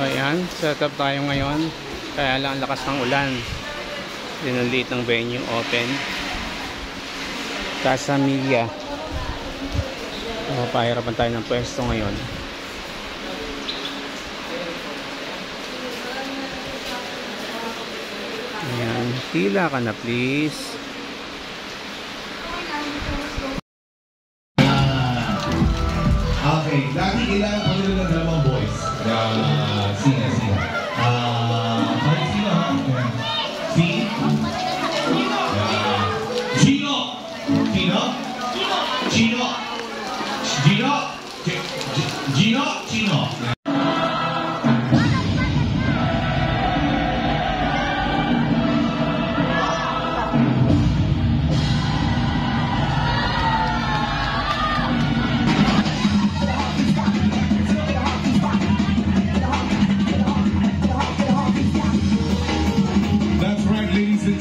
Ayan, set up tayo ngayon. Kaya lang lakas ng ulan. Linulit ng venue, open. Casa Milla. Pahirapan tayo ng pwesto ngayon. Ayan, pila ka na please. Okay, dati kailangan kami ng dalawang boys. Sino? Sino ha? Si? Gino! Gino? Gino! Gino! Gino! Gino!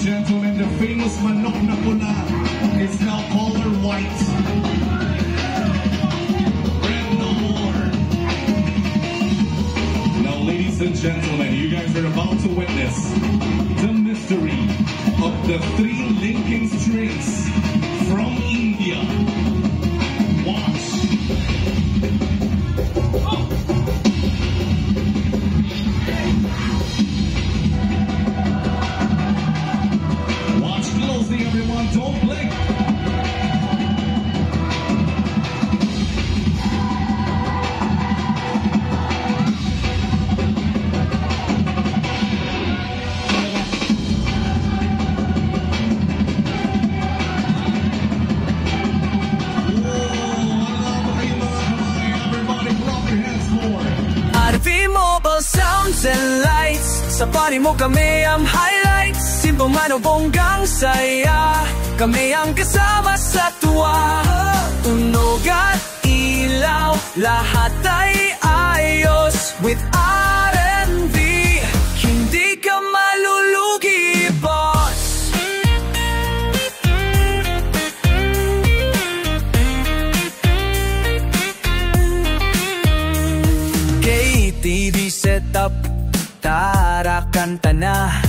Gentlemen, the famous manok na pula is now color white. Red no more. Now, ladies and gentlemen, you guys are about to witness the mystery of the 3 linking strings from India. Watch. Everyone, don't blink. Everybody clap your hands more. RV Mobile Sounds and Lights. Sa party mo kami ang highlights. Simple man o bonggang saya, kami ang kasama sa tuwa. Tunog at ilaw, lahat ay ayos. With R&B, hindi ka malulugi, boss. KTV setup, tara kanta na.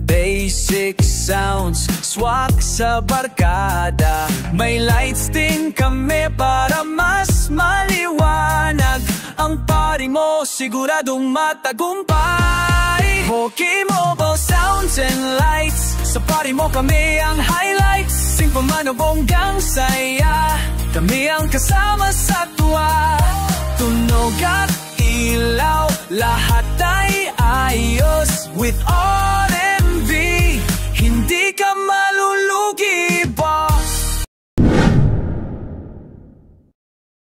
Basic sounds, swak sa barkada. May lights din kami para mas maliwanag. Ang party mo siguradong matagumpay. Hockey Mobile Sounds and Lights. Sa party mo kami ang highlights. Simple man o bonggang saya, kami ang kasama sa tuwa. Tunog at ilaw, lahat ay ayos. With R&B, hindi ka